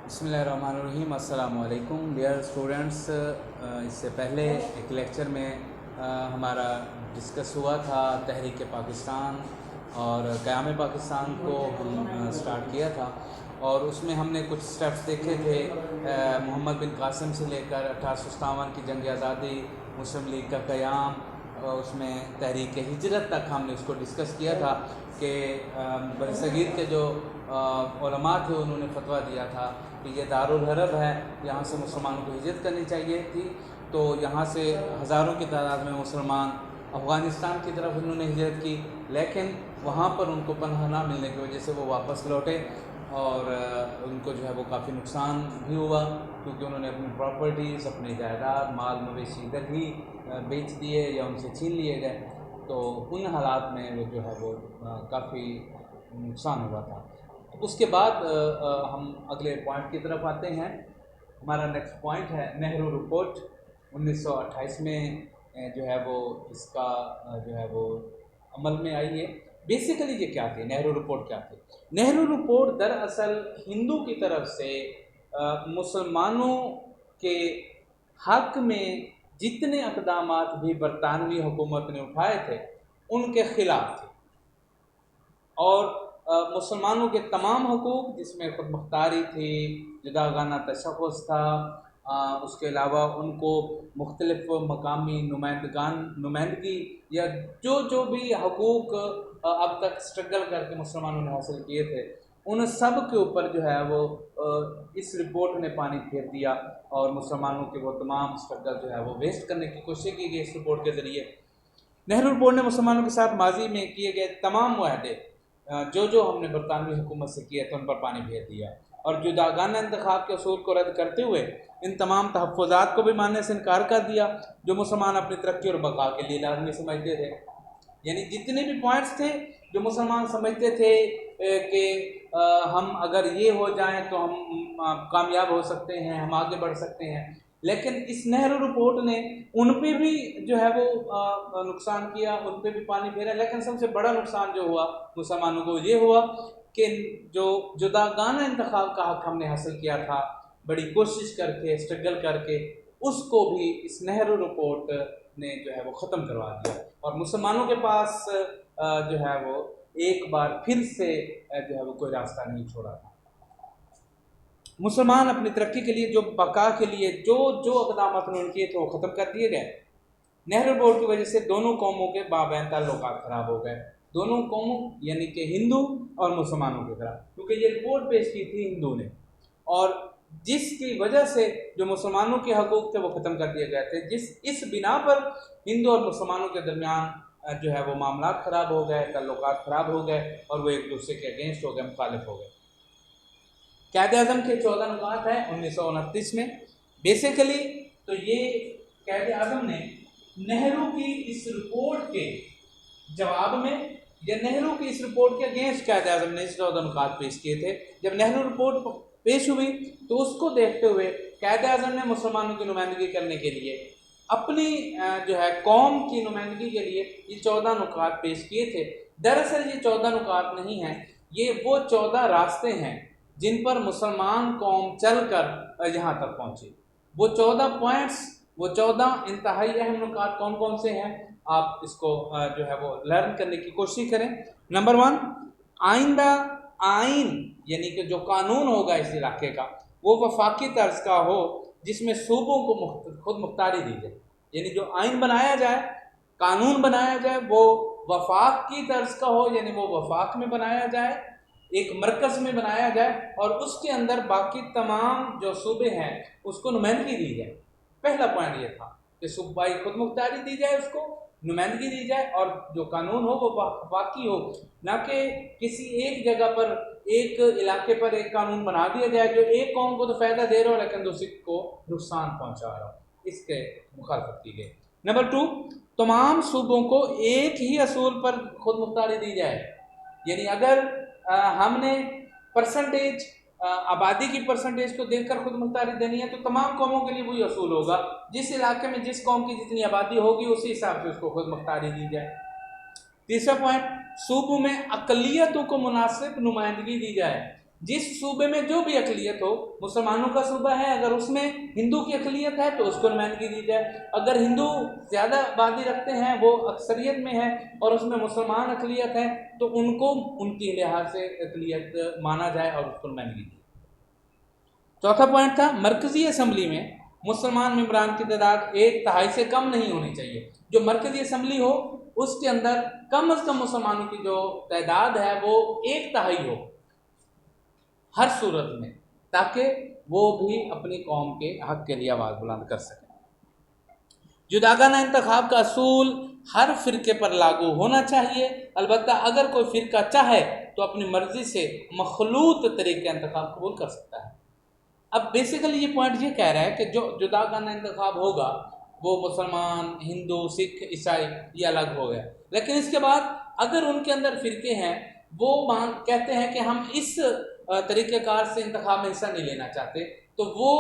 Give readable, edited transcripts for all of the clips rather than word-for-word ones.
बिस्मिल्लाहिर्रहमानिर्रहीम। अस्सलाम वालेकुम डियर स्टूडेंट्स। इससे पहले एक लेक्चर में हमारा डिस्कस हुआ था तहरीक पाकिस्तान और क़याम पाकिस्तान को हम स्टार्ट किया था, और उसमें हमने कुछ स्टेप्स देखे थे। मोहम्मद बिन कासिम से लेकर 1857 की जंग आज़ादी, मुस्लिम लीग का क़याम, उसमें तहरीक हिजरत तक हमने उसको डिस्कस किया था कि बरसगीर के जो उलमा थे उन्होंने फतवा दिया था कि ये दारुल हरब है, यहाँ से मुसलमानों को हिजरत करनी चाहिए थी। तो यहाँ से हज़ारों की तादाद में मुसलमान अफ़गानिस्तान की तरफ उन्होंने हिजरत की, लेकिन वहाँ पर उनको पनाह ना मिलने की वजह से वो वापस लौटे और उनको जो है वो काफ़ी नुकसान भी हुआ, क्योंकि उन्होंने अपनी प्रॉपर्टीज़, अपनी जायदाद, माल मवेशी इधर ही बेच दिए या उनसे छीन लिए गए। तो उन हालात में वो जो है वो काफ़ी नुकसान हुआ था। उसके बाद हम अगले पॉइंट की तरफ आते हैं। हमारा नेक्स्ट पॉइंट है नेहरू रिपोर्ट। 1928 में जो है वो इसका जो है वो अमल में आई है। बेसिकली ये क्या थी, नेहरू रिपोर्ट क्या थी? नेहरू रिपोर्ट दरअसल हिंदू की तरफ से मुसलमानों के हक में जितने इक़दामात भी बरतानवी हुकूमत ने उठाए थे उनके ख़िलाफ़ थे, और मुसलमानों के तमाम हकूक़, जिसमें ख़ुद मुख्तारी थी, जुदागाना तशख़्ख़ुस था, उसके अलावा उनको मुख्तलिफ़ मकामी नुमाइंदगी या जो भी हकूक़ अब तक स्ट्रगल करके मुसलमानों ने हासिल किए थे, उन सब के ऊपर जो है वो इस रिपोर्ट ने पानी फेर दिया, और मुसलमानों के वो तमाम स्ट्रगल जो है वो वेस्ट करने की कोशिश की गई इस रिपोर्ट के ज़रिए। नेहरू रिपोर्ट ने मुसलमानों के साथ माजी में किए गए तमाम मुआहदे जो हमने बरतानवी हुकूमत से किए थे उन पर पानी फेर दिया, और जुदागाना इंतखाब के असूल को रद्द करते हुए इन तमाम तहफ़्फ़ुज़ात को भी मानने से इनकार कर दिया जो मुसलमान अपनी तरक्की और बका के लिए लाजमी समझते थे। यानी जितने भी पॉइंट्स थे जो मुसलमान समझते थे कि हम अगर ये हो जाएं तो हम कामयाब हो सकते हैं, हम आगे बढ़ सकते हैं, लेकिन इस नेहरू रिपोर्ट ने उन पे भी जो है वो नुकसान किया, उन पे भी पानी फेरा। लेकिन सबसे बड़ा नुकसान जो हुआ मुसलमानों को ये हुआ कि जो जुदागाना इंतखाब का हक हमने हासिल किया था बड़ी कोशिश करके, स्ट्रगल करके, उसको भी इस नेहरू रिपोर्ट ने जो है वो ख़त्म करवा दिया, और मुसलमानों के पास जो है वो एक बार फिर से जो है वो कोई रास्ता नहीं छोड़ा था। मुसलमान अपनी तरक्की के लिए, जो बका के लिए जो इक़दाम उन्होंने किए थे वो ख़त्म कर दिए गए। नेहरू रिपोर्ट की वजह से दोनों कौमों के बाबैन ताल्लुकात ख़राब हो गए, दोनों कौमों यानी कि हिंदू और मुसलमानों के खिलाफ, क्योंकि ये रिपोर्ट पेश की थी हिंदू ने, और जिसकी वजह से जो मुसलमानों के हकूक़ थे वो ख़त्म कर दिए गए थे। इस बिना पर हिंदू और मुसलमानों के दरमियान जो है वो मामला ख़राब हो गए, ताल्लुकात ख़राब हो गए, और वो एक दूसरे के अगेंस्ट हो गए, मुखालिफ हो गए। क़ायद-ए-आज़म के 14 नुकात हैं 1929 में। बेसिकली तो ये क़ायद-ए-आज़म ने नेहरू की इस रिपोर्ट के जवाब में या नेहरू की इस रिपोर्ट के अगेंस्ट क़ायद-ए-आज़म ने 14 नुकात पेश किए थे। जब नेहरू रिपोर्ट पेश हुई तो उसको देखते हुए क़ायद-ए-आज़म ने मुसलमानों की नुमाइंदगी करने के लिए, अपनी जो है कौम की नुमाइंदगी के लिए ये 14 नुकात पेश किए थे। दरअसल ये 14 नुकात नहीं हैं, ये वो 14 रास्ते हैं जिन पर मुसलमान कौम चल कर यहाँ तक पहुँची। वो 14 पॉइंट्स, वो 14 इंतहाई अहम नुकात कौन कौन से हैं, आप इसको जो है वो लर्न करने की कोशिश करें। नंबर 1, आइंदा आइन यानी कि जो कानून होगा इस इलाके का वो वफाकी तर्ज का हो, जिसमें सूबों को खुद मुख्तारी दी जाए। यानी जो आइन बनाया जाए, कानून बनाया जाए, वो वफाक की तर्ज का हो, यानी वो वफाक में बनाया जाए, एक मरकज़ में बनाया जाए, और उसके अंदर बाकी तमाम जो सूबे हैं उसको नुमाइंदगी दी जाए। पहला पॉइंट ये था कि सूबाई खुद मुख्तारी दी जाए, उसको नुमाइंदगी दी जाए, और जो कानून हो वो वफाकी हो, ना कि किसी एक जगह पर, एक इलाके पर एक कानून बना दिया जाए जो एक कौम को तो फ़ायदा दे रहा हो लेकिन दूसरी को नुकसान पहुँचा रहा हो। इसके मुखालफत की गई। नंबर 2, तमाम सूबों को एक ही असूल पर खुद मुख्तारी दी जाए। यानी अगर हमने परसेंटेज, आबादी की परसेंटेज को देखकर खुद मुख्तारी देनी है तो तमाम कौमों के लिए वही असूल होगा, जिस इलाके में जिस कौम की जितनी आबादी होगी उसी हिसाब से उसको खुद मुख्तारी दी जाए। तीसरा पॉइंट, सूबों में अक़लियतों को मुनासिब नुमाइंदगी दी जाए। जिस सूबे में जो भी अकलियत हो, मुसलमानों का सूबा है, अगर उसमें हिंदू की अकलियत है तो उसको नुमाइंदगी दी जाए। अगर हिंदू ज़्यादा आबादी रखते हैं, वो अक्सरियत में है और उसमें मुसलमान अकलियत है, तो उनको उनकी लिहाज से अकलियत माना जाए और उसको नुमाइंदगी दी। चौथा पॉइंट था, मरकज़ी असम्बली में मुसलमान मेंबरान की तादाद 1/3 से कम नहीं होनी चाहिए। जो मरकज़ी असम्बली हो उसके अंदर कम अज़ कम मुसलमानों की जो तादाद है वो 1/3 हो हर सूरत में, ताकि वो भी अपनी कौम के हक़ के लिए आवाज़ बुलंद कर सकें। जुदागाना इंतखाब का असूल हर फ़िरके पर लागू होना चाहिए। अलबत्ता अगर कोई फ़िरका चाहे तो अपनी मर्ज़ी से मखलूत तरीके इंतखाब कबूल कर सकता है। अब बेसिकली ये पॉइंट ये कह रहा है कि जो जुदागाना इंतखाब होगा वो मुसलमान, हिंदू, सिख, ईसाई ये अलग हो गया, लेकिन इसके बाद अगर उनके अंदर फ़िरके हैं वो कहते हैं कि हम इस तरीक़ेकार से इंतखाब में हिस्सा नहीं लेना चाहते, तो वो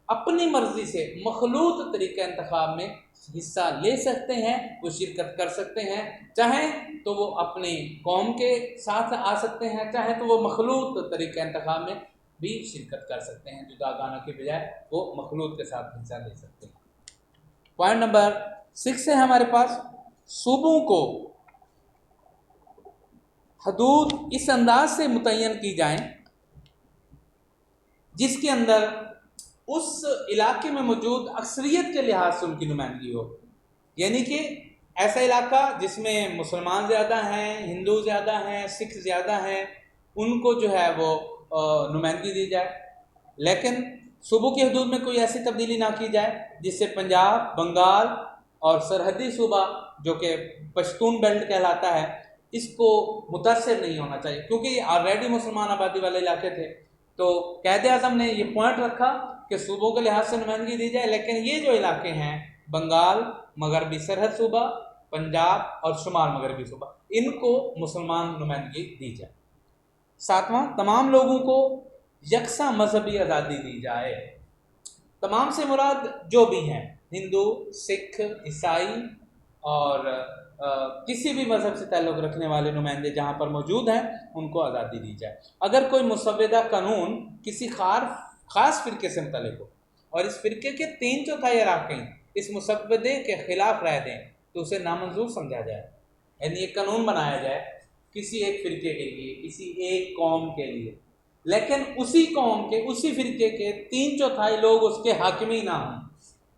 अपनी मर्ज़ी से मखलूत तरीक़े इंतखाब में हिस्सा ले सकते हैं, वो शिरकत कर सकते हैं। चाहें तो वो अपनी कौम के साथ आ सकते हैं, चाहे तो वो मखलूत तरीक़े इंतखाब में भी शिरकत कर सकते हैं। जुदागाना के बजाय वो मखलूत के साथ हिस्सा ले सकते हैं। पॉइंट नंबर 6 है हमारे पास, सूबों को हदूद इस अंदाज से मुतय्यन की जाएं जिसके अंदर उस इलाके में मौजूद अक्सरियत के लिहाज से उनकी नुमाइंदगी हो। यानी कि ऐसा इलाका जिसमें मुसलमान ज़्यादा हैं, हिंदू ज़्यादा हैं, सिख ज़्यादा हैं, उनको जो है वो नुमाइंदगी दी जाए। लेकिन सूबों की हदूद में कोई ऐसी तब्दीली ना की जाए जिससे पंजाब, बंगाल और सरहदी सूबा जो कि पश्तून बेल्ट कहलाता है, इसको मुतासर नहीं होना चाहिए, क्योंकि ये ऑलरेडी मुसलमान आबादी वाले इलाके थे। तो कायदे आज़म ने ये पॉइंट रखा कि सूबों के लिहाज से नुमाइंदगी दी जाए, लेकिन ये जो इलाके हैं बंगाल, मगरबी सरहद सूबा, पंजाब और शुमाल मगरबी सूबा, इनको मुसलमान नुमाइंदगी दी जाए। सातवां, तमाम लोगों को यकसा मजहबी आज़ादी दी जाए। तमाम से मुराद जो भी हैं, हिंदू, सिख, ईसाई और किसी भी मज़हब से ताल्लुक़ रखने वाले नुमाइंदे जहाँ पर मौजूद हैं उनको आज़ादी दी जाए। अगर कोई मुसव्वदा कानून किसी ख़ास फ़िरके से मुतल्लिक़ हो और इस फ़िरके के 3/4 अरकान इस मुसव्वदे के ख़िलाफ़ राय दें तो उसे नामंजूर समझा जाए। यानी एक कानून बनाया जाए किसी एक फ़िरके के लिए, किसी एक कौम के लिए, लेकिन उसी कौम के, उसी फ़िरके के 3/4 लोग उसके हाकिमी ना हों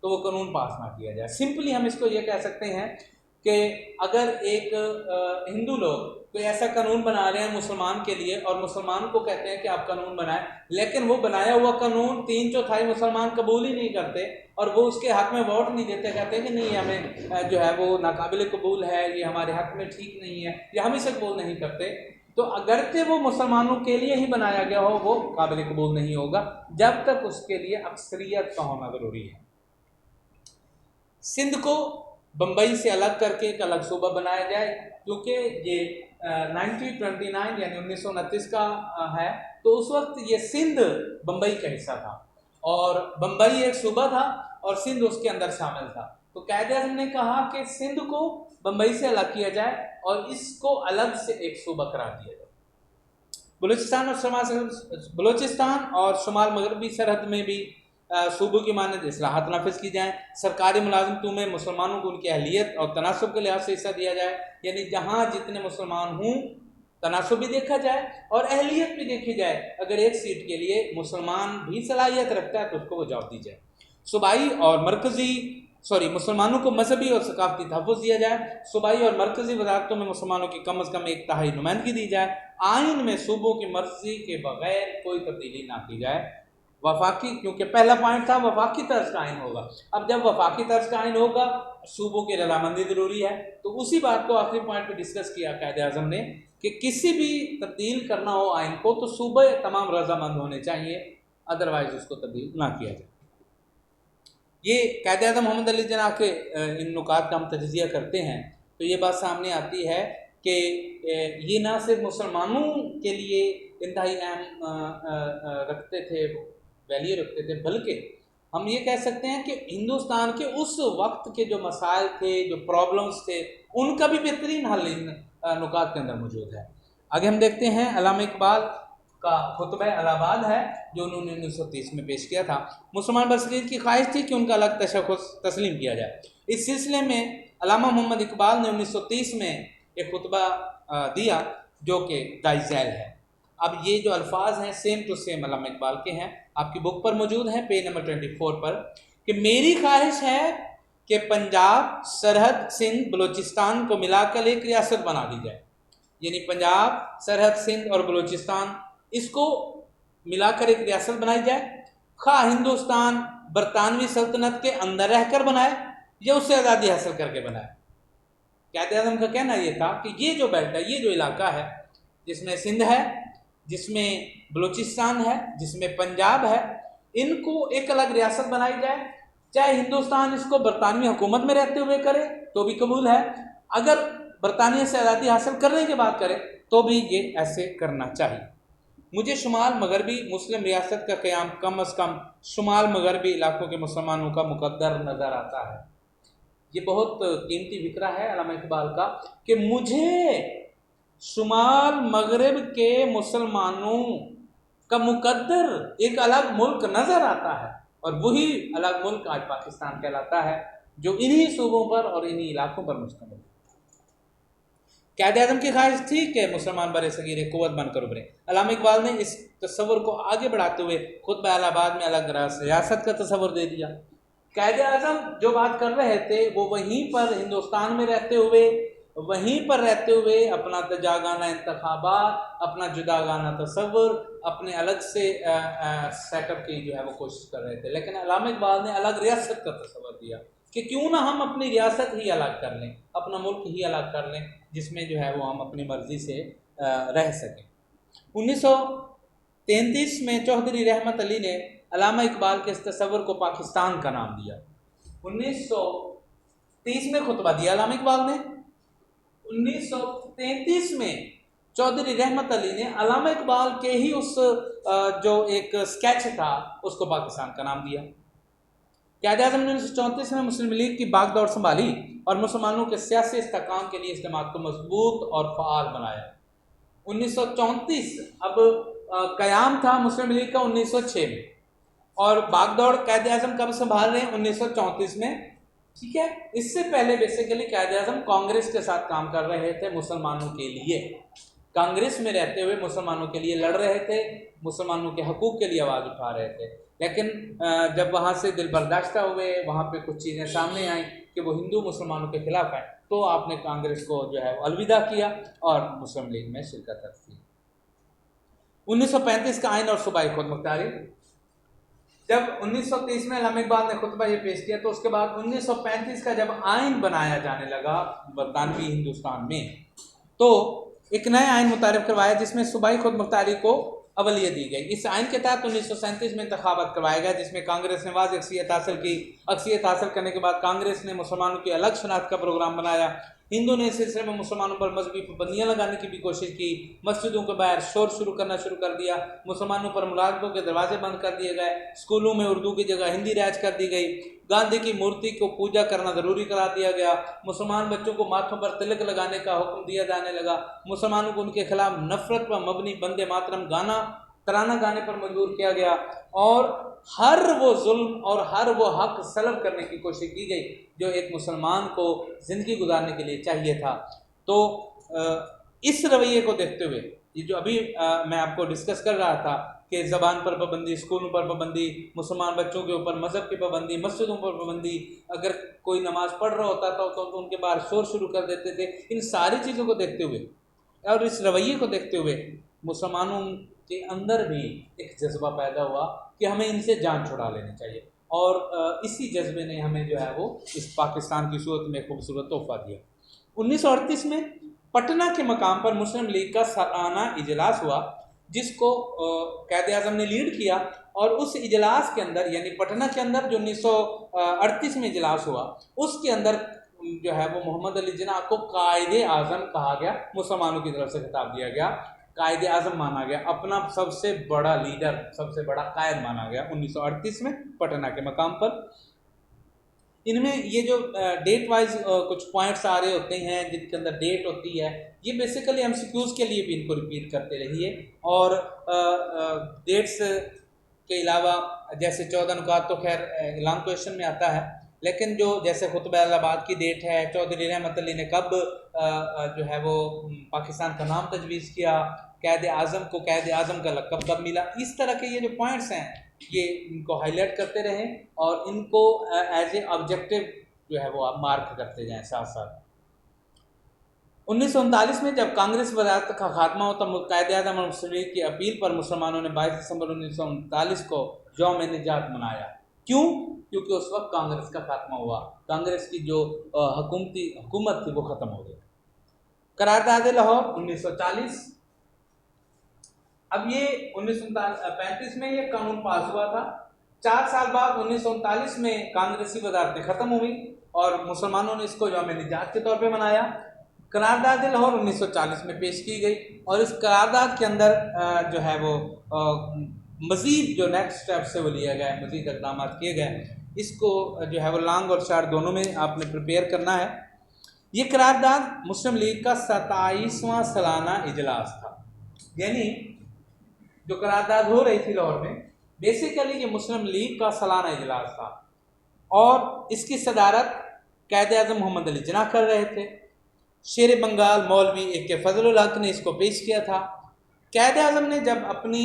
तो वो कानून पास ना किया जाए। सिंपली हम इसको ये कह सकते हैं कि अगर एक हिंदू लोग कोई ऐसा कानून बना रहे हैं मुसलमान के लिए और मुसलमान को कहते हैं कि आप कानून बनाएं, लेकिन वो बनाया हुआ कानून 3/4 मुसलमान कबूल ही नहीं करते और वो उसके हक़ में वोट नहीं देते, कहते हैं कि नहीं हमें जो है वो नाकाबिल कबूल है, ये हमारे हक़ में ठीक नहीं है, या हम इसे कबूल नहीं करते, तो अगरचे वो मुसलमानों के लिए ही बनाया गया हो वो काबिल कबूल नहीं होगा जब तक उसके लिए अक्सरियत का होना ज़रूरी है। सिंध को बम्बई से अलग करके एक अलग सूबा बनाया जाए, क्योंकि ये 1929 यानी 1929 का है, तो उस वक्त ये सिंध बम्बई का हिस्सा था और बम्बई एक सूबा था और सिंध उसके अंदर शामिल था। तो कायदे-ए-आज़म ने कहा कि सिंध को बम्बई से अलग किया जाए और इसको अलग से एक सूबा करार दिया जाए। बलूचिस्तान और शुमाल मगरबी सरहद में भी सूबों की मानद इस्लाहात नाफिज की जाएँ। सरकारी मुलाजमतों में मुसलमानों को उनकी अहलियत और तनासब के लिहाज से हिस्सा दिया जाए, यानी जहाँ जितने मुसलमान हों तनासब भी देखा जाए और अहलियत भी देखी जाए। अगर एक सीट के लिए मुसलमान भी सलाहियत रखता है तो उसको वो जॉब दी जाए। सूबाई और मुसलमानों को मजहबी और सकाफती तहफ़्फ़ुज़ दिया जाए। सूबाई और मरकज़ी वज़ारतों में मुसलमानों की कम अज़ कम 1/3 नुमाइंदगी दी जाए। आइन में सूबों की मर्ज़ी के बग़ैर कोई तब्दीली ना की जाए। वफाकी, क्योंकि पहला पॉइंट था वफाकी तर्ज का आइन होगा, अब जब वफाकी तर्ज का आइन होगा सूबों की रज़ामंदी ज़रूरी है। तो उसी बात को आखिरी पॉइंट पे डिस्कस किया कायदे-ए-आज़म ने कि किसी भी तब्दील करना हो आइन को तो सूबे तमाम रज़ामंद होने चाहिए, अदरवाइज़ उसको तब्दील ना किया जाए। ये कायदे-ए-आज़म मोहम्मद अली जिन्नाह के इन नुकात का हम तज्ज़िया करते हैं तो ये बात सामने आती है कि ये ना सिर्फ मुसलमानों के लिए इंतहाई अहम रखते थे, वैल्यू रखते थे, बल्कि हम ये कह सकते हैं कि हिंदुस्तान के उस वक्त के जो मसाइल थे, जो प्रॉब्लम्स थे, उनका भी बेहतरीन हल इन नुकात के अंदर मौजूद है। आगे हम देखते हैं अल्लामा इकबाल کا خطبہ الہ آباد ہے جو انہوں نے 1930 میں پیش کیا تھا۔ مسلمان برصغیر کی خواہش تھی کہ ان کا الگ تشخص تسلیم کیا جائے۔ اس سلسلے میں علامہ محمد اقبال نے 1930 میں ایک خطبہ دیا جو کہ دائی ذیل ہے۔ اب یہ جو الفاظ ہیں سیم ٹو سیم علامہ اقبال کے ہیں، آپ کی بک پر موجود ہیں پیج نمبر 24 پر، کہ میری خواہش ہے کہ پنجاب، سرحد، سندھ، بلوچستان کو ملا کر ایک ریاست بنا دی جائے، یعنی پنجاب، سرحد، سندھ اور بلوچستان اس کو ملا کر ایک ریاست بنائی جائے، خواہ ہندوستان برطانوی سلطنت کے اندر رہ کر بنائے یا اس سے آزادی حاصل کر کے بنائے۔ قائد اعظم کا کہنا یہ تھا کہ یہ جو بیلٹ ہے، یہ جو علاقہ ہے جس میں سندھ ہے، جس میں بلوچستان ہے، جس میں پنجاب ہے، ان کو ایک الگ ریاست بنائی جائے، چاہے ہندوستان اس کو برطانوی حکومت میں رہتے ہوئے کرے تو بھی قبول ہے، اگر برطانیہ سے آزادی حاصل کرنے کے بعد کرے تو بھی یہ ایسے کرنا چاہیے۔ مجھے شمال مغربی مسلم ریاست کا قیام کم از کم شمال مغربی علاقوں کے مسلمانوں کا مقدر نظر آتا ہے۔ یہ بہت قیمتی فکرہ ہے علامہ اقبال کا کہ مجھے شمال مغرب کے مسلمانوں کا مقدر ایک الگ ملک نظر آتا ہے، اور وہی الگ ملک آج پاکستان کہلاتا ہے جو انہی صوبوں پر اور انہی علاقوں پر مشتمل ہے۔ قائد اعظم کی خواہش تھی کہ مسلمان بر صغیر ایک قوت بن کر ابھرے۔ علامہ اقبال نے اس تصور کو آگے بڑھاتے ہوئے خطبہ الہ آباد میں الگ ریاست کا تصور دے دیا۔ قائد اعظم جو بات کر رہے تھے وہ وہیں پر ہندوستان میں رہتے ہوئے، وہیں پر رہتے ہوئے اپنا جاگانہ انتخابات، اپنا جداگانہ تصور، اپنے الگ سے سیٹ اپ کی جو ہے وہ کوشش کر رہے تھے، لیکن علامہ اقبال نے الگ ریاست کا تصور دیا کہ کیوں نہ ہم اپنی ریاست ہی الگ کر لیں، اپنا ملک ہی الگ کر لیں جس میں جو ہے وہ ہم اپنی مرضی سے رہ سکیں۔ 1933 میں چوہدری رحمت علی نے علامہ اقبال کے اس تصور کو پاکستان کا نام دیا۔ 1930 میں خطبہ دیا علامہ اقبال نے، 1933 میں چوہدری رحمت علی نے علامہ اقبال کے ہی اس جو ایک اسکیچ تھا اس کو پاکستان کا نام دیا۔ قائد اعظم نے 1934 میں مسلم لیگ کی باغ دوڑ سنبھالی اور مسلمانوں کے سیاسی استحکام کے لیے اس جماعت کو مضبوط اور فعال بنایا۔ 1934 اب قیام تھا مسلم لیگ کا 1906 میں، اور باغ دوڑ قائد اعظم کب سنبھال رہے ہیں؟ 1934 میں، ٹھیک ہے۔ اس سے پہلے بیسیکلی قائد اعظم کانگریس کے ساتھ کام کر رہے تھے مسلمانوں کے لیے، کانگریس میں رہتے ہوئے مسلمانوں کے لیے لڑ رہے تھے، مسلمانوں کے حقوق کے لیے آواز اٹھا رہے تھے، لیکن جب وہاں سے دل برداشتہ ہوئے، وہاں پہ کچھ چیزیں سامنے آئیں کہ وہ ہندو مسلمانوں کے خلاف ہیں، تو آپ نے کانگریس کو جو ہے الوداع کیا اور مسلم لیگ میں شرکت کی۔ 1935 کا آئین اور صوبائی خود مختاری۔ جب 1930 میں علامہ اقبال نے خطبہ یہ پیش کیا تو اس کے بعد 1935 کا جب آئین بنایا جانے لگا برطانوی ہندوستان میں، تو ایک نیا آئین متعارف کروایا جس میں صوبائی خود مختاری کو اولیت دی گئی۔ اس آئین کے تحت 1937 میں انتخابات کروایا گیا جس میں کانگریس نے واضح اکثریت حاصل کی۔ اکثریت حاصل کرنے کے بعد کانگریس نے مسلمانوں کی الگ شناخت کا پروگرام بنایا۔ ہندو نے اس سلسلے میں مسلمانوں پر مذہبی پابندیاں لگانے کی بھی کوشش کی، مسجدوں کے باہر شور شروع کرنا شروع کر دیا، مسلمانوں پر ملازمتوں کے دروازے بند کر دیے گئے، اسکولوں میں اردو کی جگہ ہندی رائج کر دی گئی، گاندھی کی مورتی کو پوجا کرنا ضروری قرار دیا گیا، مسلمان بچوں کو ماتھوں پر تلک لگانے کا حکم دیا جانے لگا، مسلمانوں کو ان کے خلاف نفرت پر مبنی وندے ماترم گانا ترانہ گانے پر مجبور کیا گیا، اور ہر وہ ظلم اور ہر وہ حق سلب کرنے کی کوشش کی گئی جو ایک مسلمان کو زندگی گزارنے کے لیے چاہیے تھا۔ تو اس رویے کو دیکھتے ہوئے یہ جو ابھی میں آپ کو ڈسکس کر رہا تھا کہ زبان پر پابندی، اسکولوں پر پابندی، مسلمان بچوں کے اوپر مذہب کی پابندی، مسجدوں پر پابندی، اگر کوئی نماز پڑھ رہا ہوتا تھا تو ان کے باہر شور شروع کر دیتے تھے، ان ساری چیزوں کو دیکھتے ہوئے اور اس رویے کو دیکھتے ہوئے مسلمانوں کے اندر بھی ایک جذبہ پیدا ہوا کہ ہمیں ان سے جان چھڑا لینی چاہیے، اور اسی جذبے نے ہمیں جو ہے وہ اس پاکستان کی صورت میں خوبصورت تحفہ دیا۔ 1938 میں پٹنہ کے مقام پر مسلم لیگ کا سالانہ اجلاس ہوا جس کو قائد اعظم نے لیڈ کیا، اور اس اجلاس کے اندر یعنی پٹنہ کے اندر جو 1938 میں اجلاس ہوا اس کے اندر جو ہے وہ محمد علی جناح کو قائد اعظم کہا گیا، مسلمانوں کی طرف سے خطاب دیا گیا، قائد اعظم مانا گیا، اپنا سب سے بڑا لیڈر، سب سے بڑا قائد مانا گیا 1938 میں پٹنہ کے مقام پر۔ ان میں یہ جو ڈیٹ وائز کچھ پوائنٹس آ رہے ہوتے ہیں جن کے اندر ڈیٹ ہوتی ہے، یہ بیسیکلی ایم سی کیوز کے لیے بھی ان کو ریپیٹ کرتے رہیے. اور ڈیٹس کے علاوہ جیسے 14 نکات تو خیر لانگ کویشچن میں آتا ہے، لیکن جو جیسے خطبہ الہٰ کی ڈیٹ ہے، چودھری رحمت علی نے کب جو ہے وہ پاکستان کا نام تجویز کیا، قائد اعظم کو قائد اعظم کا لقب کب ملا، اس طرح کے یہ جو پوائنٹس ہیں یہ ان کو ہائی لائٹ کرتے رہیں اور ان کو ایز اے آبجیکٹو جو ہے وہ آپ مارک کرتے جائیں ساتھ ساتھ. 1939 میں جب کانگریس وزارت کا خاتمہ ہوتا، قائد اعظم اور مسلم لیگ کی اپیل پر مسلمانوں نے 22 دسمبر 1939 کو یوم نجات منایا. کیوں؟ کیونکہ اس وقت کانگریس کا خاتمہ ہوا، کانگریس کی جو حکومت تھی وہ ختم ہو گئی. قرارداد لاہور 1940. اب یہ 1935 میں یہ قانون پاس ہوا تھا. 4 سال بعد 1939 میں کانگریسی وزارتیں ختم ہوئی اور مسلمانوں نے اس کو یوم نجات کے طور پہ منایا. قرارداد لاہور 1940 میں پیش کی گئی اور اس قرارداد کے اندر جو ہے وہ مزید جو نیکسٹ اسٹیپ سے وہ لیا گیا، مزید اقدامات کیے گئے. اس کو جو ہے وہ لانگ اور شارٹ دونوں میں آپ نے پریپیئر کرنا ہے. یہ قرارداد مسلم لیگ کا 27واں سالانہ اجلاس تھا. یعنی جو قرارداد ہو رہی تھی لاہور میں، بیسیکلی یہ مسلم لیگ کا سالانہ اجلاس تھا اور اس کی صدارت قائد اعظم محمد علی جناح کر رہے تھے. شیر بنگال مولوی اے کے فضل الحق نے اس کو پیش کیا تھا. قائد اعظم نے جب اپنی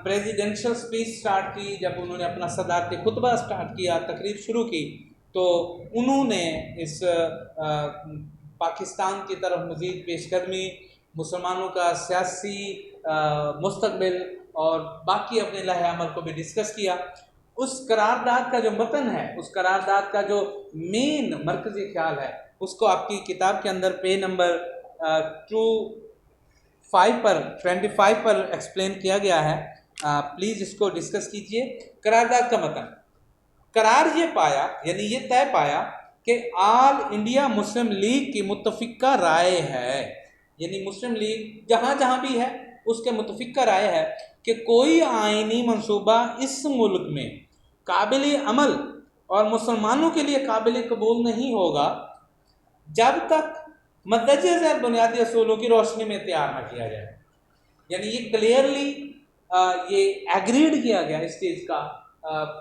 پریزیڈینشل سپیچ سٹارٹ کی، جب انہوں نے اپنا صدارتی خطبہ سٹارٹ کیا، تقریر شروع کی، تو انہوں نے اس پاکستان کی طرف مزید پیش قدمی، مسلمانوں کا سیاسی مستقبل اور باقی اپنے لائحہ عمل کو بھی ڈسکس کیا. اس قرارداد کا جو متن ہے، اس قرارداد کا جو مین مرکزی خیال ہے، اس کو آپ کی کتاب کے اندر پیج نمبر 25 پر ایکسپلین کیا گیا ہے. پلیز اس کو ڈسکس کیجئے. قرارداد کا متن: قرار یہ پایا، یعنی یہ طے پایا کہ آل انڈیا مسلم لیگ کی متفقہ رائے ہے، یعنی مسلم لیگ جہاں جہاں بھی ہے اس کے متفقہ رائے ہے کہ کوئی آئینی منصوبہ اس ملک میں قابل عمل اور مسلمانوں کے لیے قابل قبول نہیں ہوگا جب تک مندرجہ ذیل بنیادی اصولوں کی روشنی میں تیار نہ کیا جائے. یعنی یہ کلیئرلی یہ ایگریڈ کیا گیا، اس چیز کا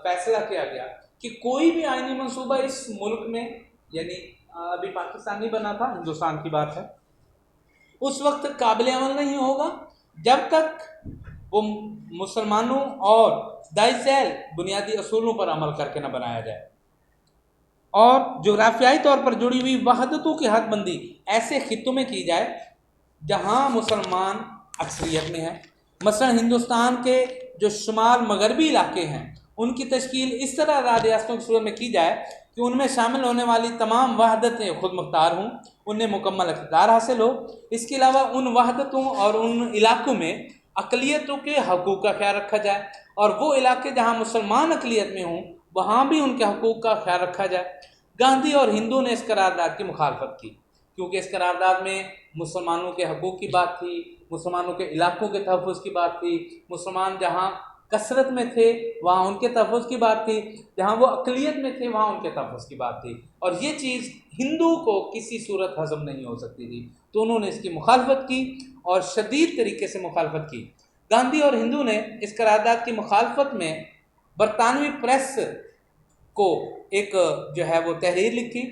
فیصلہ کیا گیا کہ کوئی بھی آئینی منصوبہ اس ملک میں، یعنی ابھی پاکستان نہیں بنا تھا، ہندوستان کی بات ہے، اس وقت قابل عمل نہیں ہوگا جب تک وہ مسلمانوں اور دائیں ذیل بنیادی اصولوں پر عمل کر کے نہ بنایا جائے. اور جغرافیائی طور پر جڑی ہوئی وحدتوں کی حد بندی ایسے خطوں میں کی جائے جہاں مسلمان اکثریت میں ہیں. مثلا ہندوستان کے جو شمال مغربی علاقے ہیں ان کی تشکیل اس طرح ریاستوں کی صورت میں کی جائے کہ ان میں شامل ہونے والی تمام وحدتیں خود مختار ہوں، انہیں مکمل اقتدار حاصل ہو. اس کے علاوہ ان وحدتوں اور ان علاقوں میں اقلیتوں کے حقوق کا خیال رکھا جائے، اور وہ علاقے جہاں مسلمان اقلیت میں ہوں وہاں بھی ان کے حقوق کا خیال رکھا جائے. گاندھی اور ہندو نے اس قرارداد کی مخالفت کی کیونکہ اس قرارداد میں مسلمانوں کے حقوق کی بات تھی، مسلمانوں کے علاقوں کے تحفظ کی بات تھی، مسلمان جہاں کثرت میں تھے وہاں ان کے تحفظ کی بات تھی، جہاں وہ اقلیت میں تھے وہاں ان کے تحفظ کی بات تھی، اور یہ چیز ہندو کو کسی صورت ہضم نہیں ہو سکتی تھی. تو انہوں نے اس کی مخالفت کی اور شدید طریقے سے مخالفت کی. گاندھی اور ہندو نے اس قرارداد کی مخالفت میں برطانوی پریس کو ایک جو ہے وہ تحریر لکھی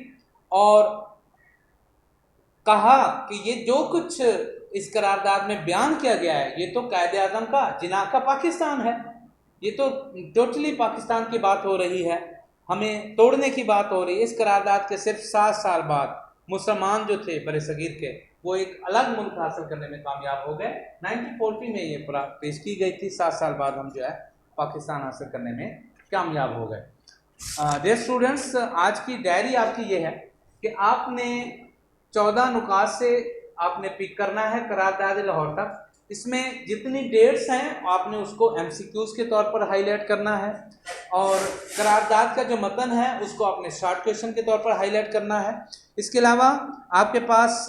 اور کہا کہ یہ جو کچھ اس قرارداد میں بیان کیا گیا ہے یہ تو قائد اعظم کا، جناح کا پاکستان ہے، یہ تو ٹوٹلی پاکستان کی بات ہو رہی ہے، ہمیں توڑنے کی بات ہو رہی ہے. اس قرارداد کے صرف 7 سال بعد مسلمان جو تھے بر صغیر کے وہ ایک الگ ملک حاصل کرنے میں کامیاب ہو گئے. 1940 میں یہ پیش کی گئی تھی، 7 سال بعد ہم جو ہے پاکستان حاصل کرنے میں کامیاب ہو گئے. ڈیئر اسٹوڈنٹس، آج کی ڈائری آپ کی یہ ہے کہ آپ نے 14 نکات سے آپ نے پک کرنا ہے قرارداد لاہور تک. اس میں جتنی ڈیٹس ہیں آپ نے اس کو ایم سی کیوز کے طور پر ہائی لائٹ کرنا ہے، اور قرارداد کا جو متن ہے اس کو آپ نے شارٹ کویشچن کے طور پر ہائی لائٹ کرنا ہے. اس کے علاوہ آپ کے پاس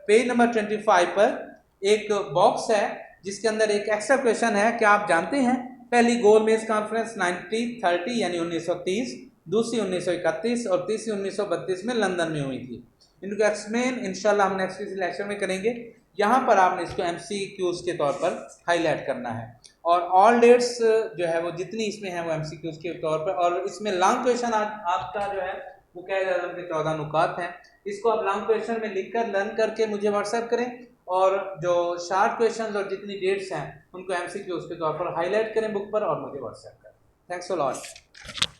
پیج نمبر 25 پر ایک باکس ہے جس کے اندر ایک ایکسٹرا کویشچن ہے کہ آپ جانتے ہیں پہلی گول میز کانفرنس 1930 یعنی 1930 दूसरी 1931 और तीसरी 1932 में लंदन में हुई थी। इनको एक्सप्लेन इंशाल्लाह हम नेक्स्ट लेक्चर में करेंगे। यहाँ पर आपने इसको MCQs के तौर पर हाईलाइट करना है, और ऑल डेट्स जो है वो जितनी इसमें है वो MCQs के तौर पर, और इसमें लॉन्ग क्वेश्चन आपका जो है वो कायद आज़म के 14 नुकात हैं। इसको आप लॉन्ग क्वेश्चन में लिख कर लर्न करके मुझे व्हाट्सएप करें, और जो शार्ट क्वेश्चन और जितनी डेट्स हैं उनको MCQs के तौर पर हाईलाइट करें बुक पर और मुझे व्हाट्सएप करें। Thanks a lot.